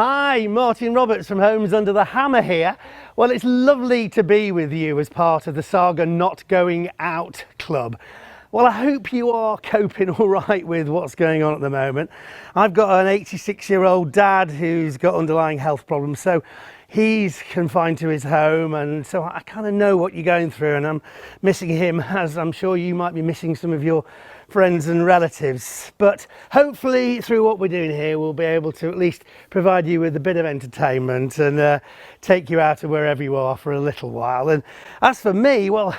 Hi, Martin Roberts from Homes Under the Hammer here. Well, it's lovely to be with you as part of the Saga Not Going Out Club. Well, I hope you are coping all right with what's going on at the moment. I've got an 86-year-old dad who's got underlying health problems, so he's confined to his home, and so I kind of know what you're going through, and I'm missing him, as I'm sure you might be missing some of your friends and relatives. But hopefully through what we're doing here we'll be able to at least provide you with a bit of entertainment and take you out of wherever you are for a little while. And as for me, well,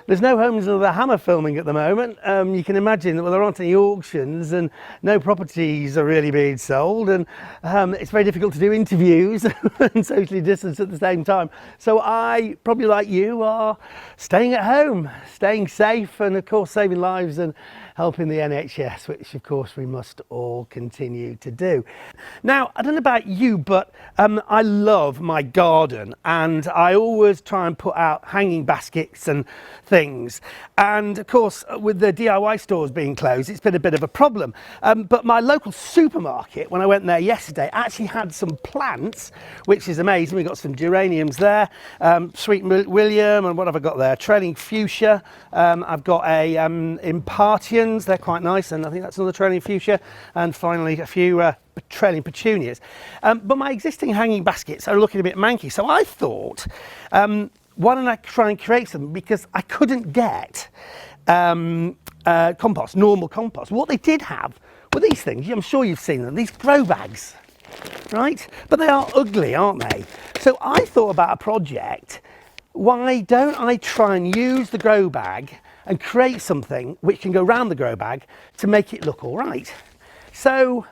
there's no Homes Under the Hammer filming at the moment. You can imagine that there aren't any auctions and no properties are really being sold, and it's very difficult to do interviews and socially distance at the same time. So I, probably like you, are staying at home, staying safe, and of course saving lives and helping the NHS, which of course we must all continue to do. Now, I don't know about you, but I love my garden, and I always try and put out hanging baskets and things. And of course, with the DIY stores being closed, it's been a bit of a problem. But my local supermarket, when I went there yesterday, actually had some plants, which is amazing. We've got some geraniums there, Sweet William, and what have I got there? Trailing fuchsia. I've got a Impartians, they're quite nice, and I think that's another trailing fuchsia, and finally a few trailing petunias. But my existing hanging baskets are looking a bit manky, so I thought, why don't I try and create some, because I couldn't get compost, normal compost. What they did have were these things. I'm sure you've seen them, these grow bags, right? But they are ugly, aren't they? So I thought about a project. Why don't I try and use the grow bag and create something which can go around the grow bag to make it look all right? So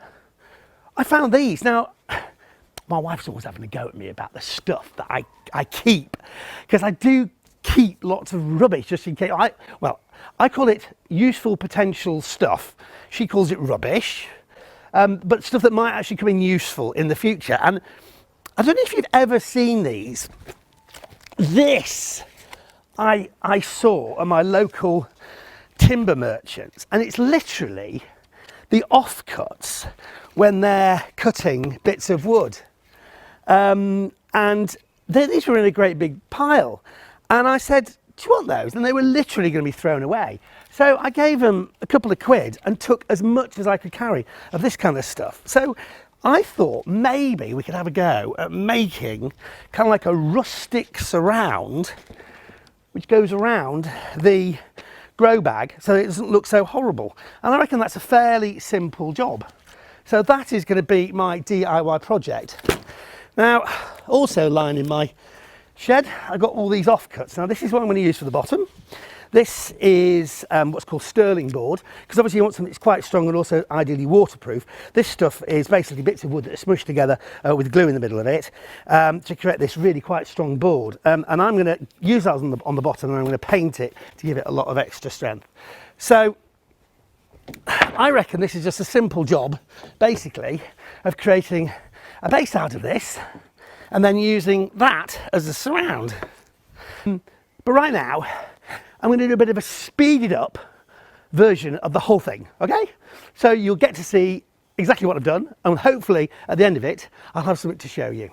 I found these. Now, my wife's always having a go at me about the stuff that I keep, because I do keep lots of rubbish just in case. I call it useful potential stuff. She calls it rubbish, but stuff that might actually come in useful in the future. And I don't know if you've ever seen these. This I saw at my local timber merchants, and it's literally the offcuts when they're cutting bits of wood. And these were in a great big pile. And I said, do you want those? And they were literally going to be thrown away. So I gave them a couple of quid and took as much as I could carry of this kind of stuff. So I thought maybe we could have a go at making kind of like a rustic surround which goes around the grow bag so it doesn't look so horrible. And I reckon that's a fairly simple job. So that is going to be my DIY project. Now, also lying in my shed, I've got all these offcuts. Now, this is what I'm going to use for the bottom. This is what's called sterling board, because obviously you want something that's quite strong and also ideally waterproof. This stuff is basically bits of wood that are smushed together with glue in the middle of it to create this really quite strong board. And I'm going to use that on the bottom, and I'm going to paint it to give it a lot of extra strength. So I reckon this is just a simple job, basically, of creating a base out of this and then using that as a surround. But right now, I'm going to do a bit of a speeded up version of the whole thing, okay? So you'll get to see exactly what I've done, and hopefully at the end of it, I'll have something to show you.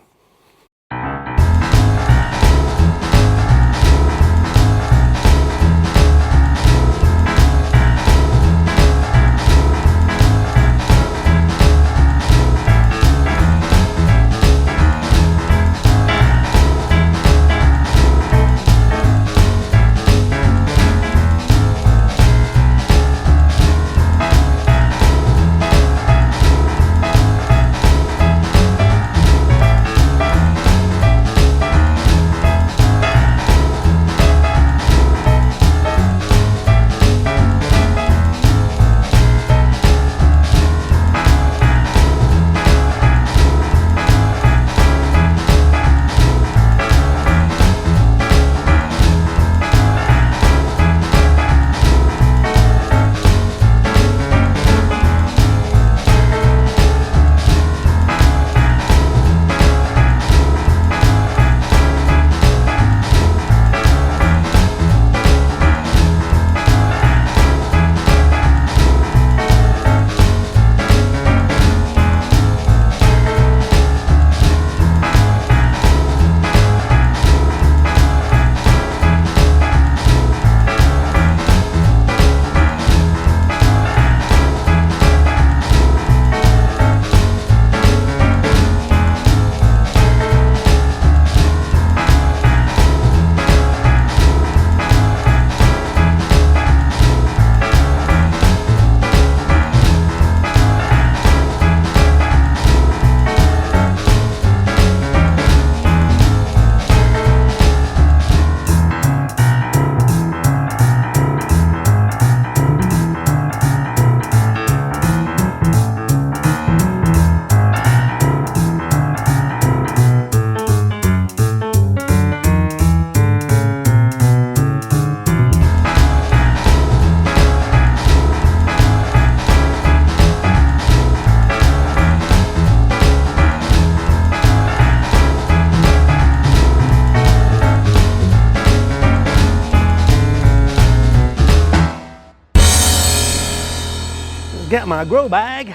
get my grow bag.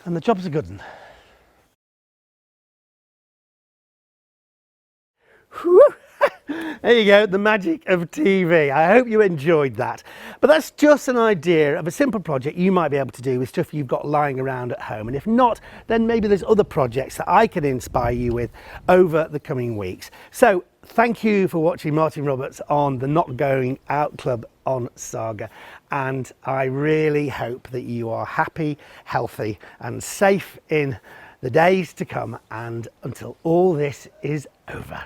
And the job's a good one. Whew. There you go, the magic of TV. I hope you enjoyed that. But that's just an idea of a simple project you might be able to do with stuff you've got lying around at home. And if not, then maybe there's other projects that I can inspire you with over the coming weeks. So thank you for watching Martin Roberts on the Not Going Out Club on Saga. And I really hope that you are happy, healthy and safe in the days to come and until all this is over.